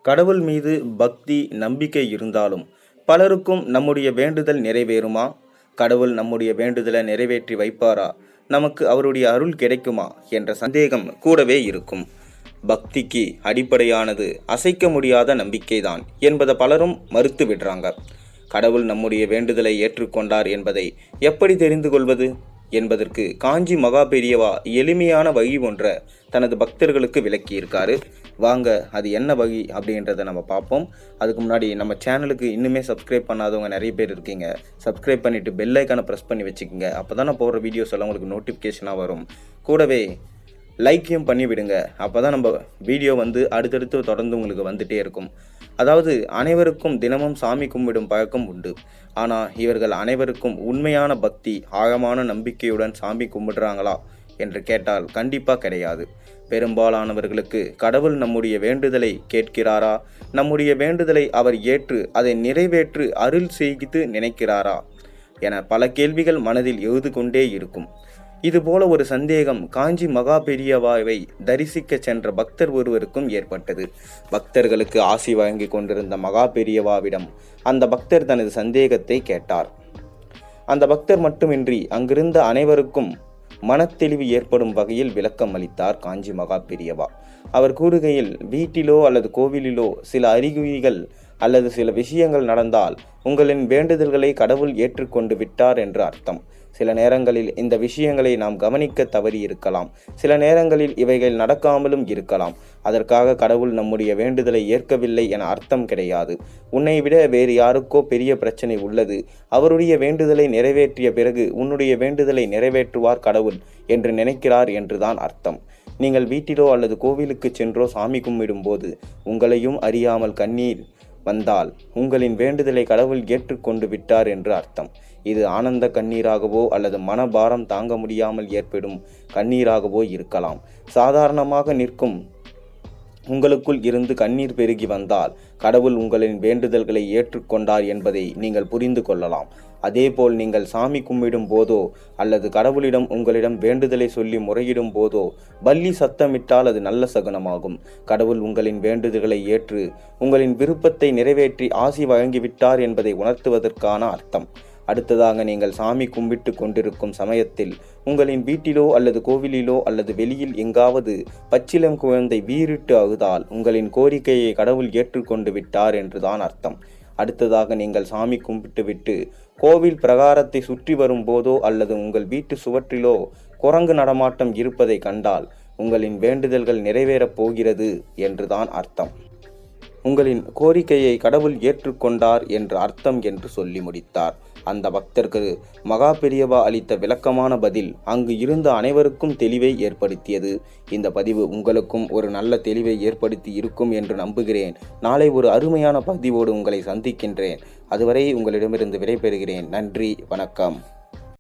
கடவுள் மீது பக்தி நம்பிக்கை இருந்தாலும் பலருக்கும் நம்முடைய வேண்டுதல் நிறைவேறுமா? கடவுள் நம்முடைய வேண்டுதலை நிறைவேற்றி வைப்பாரா? நமக்கு அவருடைய அருள் கிடைக்குமா என்ற சந்தேகம் கூடவே இருக்கும். பக்திக்கு அடிப்படையானது அசைக்க முடியாத நம்பிக்கைதான் என்பதை பலரும் மறுத்து விடுறாங்க. கடவுள் நம்முடைய வேண்டுதலை ஏற்றுக்கொண்டார் என்பதை எப்படி தெரிந்து கொள்வது என்பதற்கு காஞ்சி மகா பெரியவா எளிமையான வழி ஒன்றை தனது பக்தர்களுக்கு விளக்கியிருக்காரு. வாங்க அது என்ன வழி அப்படின்றத நம்ம பார்ப்போம். அதுக்கு முன்னாடி நம்ம சேனலுக்கு இன்னுமே சப்ஸ்கிரைப் பண்ணாதவங்க நிறைய பேர் இருக்கீங்க. சப்ஸ்கிரைப் பண்ணிவிட்டு பெல் ஐக்கானை ப்ரெஸ் பண்ணி வச்சுக்கோங்க. அப்போ தான் நான் போடுற வீடியோஸ் எல்லாம் உங்களுக்கு நோட்டிஃபிகேஷனாக வரும். கூடவே லைக்கையும் பண்ணி விடுங்க. அப்போ தான் நம்ம வீடியோ அடுத்தடுத்து தொடர்ந்து உங்களுக்கு வந்துகிட்டே இருக்கும். அதாவது அனைவருக்கும் தினமும் சாமி கும்பிடும் பழக்கம் உண்டு. ஆனால் இவர்கள் அனைவருக்கும் உண்மையான பக்தி ஆழமான நம்பிக்கையுடன் சாமி கும்பிடுறாங்களா என்று கேட்டால் கண்டிப்பாக கிடையாது. பெரும்பாலானவர்களுக்கு கடவுள் நம்முடைய வேண்டுதலை கேட்கிறாரா, நம்முடைய வேண்டுதலை அவர் ஏற்று அதை நிறைவேற்று அருள் செய்து நினைக்கிறாரா என பல கேள்விகள் மனதில் எழுது கொண்டே இருக்கும். இதுபோல ஒரு சந்தேகம் காஞ்சி மகா பெரியவாவை தரிசிக்க சென்ற பக்தர் ஒருவருக்கும் ஏற்பட்டது. பக்தர்களுக்கு ஆசி வழங்கி கொண்டிருந்த மகா பெரியவாவிடம் அந்த பக்தர் தனது சந்தேகத்தை கேட்டார். அந்த பக்தர் மட்டுமின்றி அங்கிருந்த அனைவருக்கும் மனத்தெளிவு ஏற்படும் வகையில் விளக்கம் அளித்தார் காஞ்சி மகா பெரியவா. அவர் கூறுகையில், வீட்டிலோ அல்லது கோவிலிலோ சில அறிகுறிகள் அல்லது சில விஷயங்கள் நடந்தால் உங்களின் வேண்டுதல்களை கடவுள் ஏற்றுக்கொண்டு விட்டார் என்று அர்த்தம். சில நேரங்களில் இந்த விஷயங்களை நாம் கவனிக்க தவறி இருக்கலாம். சில நேரங்களில் இவைகள் நடக்காமலும் இருக்கலாம். அதற்காக கடவுள் நம்முடைய வேண்டுதலை ஏற்கவில்லை என அர்த்தம் கிடையாது. உன்னை விட வேறு யாருக்கோ பெரிய பிரச்சனை உள்ளது, அவருடைய வேண்டுதலை நிறைவேற்றிய பிறகு உன்னுடைய வேண்டுதலை நிறைவேற்றுவார் கடவுள் என்று நினைக்கிறார் என்றுதான் அர்த்தம். நீங்கள் வீட்டிலோ அல்லது கோவிலுக்கு சென்றோ சாமி கும்பிடும் போது உங்களையும் அறியாமல் கண்ணீர் வந்தால் உங்களின் வேண்டுதலை கடவுள் ஏற்றுக்கொண்டு விட்டார் என்று அர்த்தம். இது ஆனந்த கண்ணீராகவோ அல்லது மனபாரம் தாங்க முடியாமல் ஏற்படும் கண்ணீராகவோ இருக்கலாம். சாதாரணமாக நிற்கும் உங்களுக்குள் இருந்து கண்ணீர் பெருகி வந்தால் கடவுள் உங்களின் வேண்டுதல்களை ஏற்றுக்கொண்டார் என்பதை நீங்கள் புரிந்து கொள்ளலாம். அதேபோல் நீங்கள் சாமி கும்பிடும் போதோ அல்லது கடவுளிடம் உங்களிடம் வேண்டுதலை சொல்லி முறையிடும் போதோ பல்லி சத்தமிட்டால் அது நல்ல சகுனமாகும். கடவுள் உங்களின் வேண்டுதல்களை ஏற்று உங்களின் விருப்பத்தை நிறைவேற்றி ஆசி வழங்கிவிட்டார் என்பதை உணர்த்துவதற்கான அர்த்தம். அடுத்ததாக, நீங்கள் சாமி கும்பிட்டு கொண்டிருக்கும் சமயத்தில் உங்களின் வீட்டிலோ அல்லது கோவிலிலோ அல்லது வெளியில் எங்காவது பச்சிலம் குழந்தை வீறிட்டு அழுதால் உங்களின் கோரிக்கையை கடவுள் ஏற்றுக்கொண்டு விட்டார் என்றுதான் அர்த்தம். அடுத்ததாக, நீங்கள் சாமி கும்பிட்டு விட்டு கோவில் பிரகாரத்தை சுற்றி வரும் போதோ அல்லது உங்கள் வீட்டு சுவற்றிலோ குரங்கு நடமாட்டம் இருப்பதை கண்டால் உங்களின் வேண்டுதல்கள் நிறைவேறப் போகிறது என்றுதான் அர்த்தம். உங்களின் கோரிக்கையை கடவுள் ஏற்றுக்கொண்டார் என்று அர்த்தம் என்று சொல்லி முடித்தார். அந்த பக்தருக்கு மகா பெரியவா அளித்த விளக்கமான பதில் அங்கு இருந்த அனைவருக்கும் தெளிவை ஏற்படுத்தியது. இந்த பதிவு உங்களுக்கும் ஒரு நல்ல தெளிவை ஏற்படுத்தி இருக்கும் என்று நம்புகிறேன். நாளை ஒரு அருமையான பதிவோடு உங்களை சந்திக்கின்றேன். அதுவரை உங்களிடமிருந்து விடைபெறுகிறேன். நன்றி, வணக்கம்.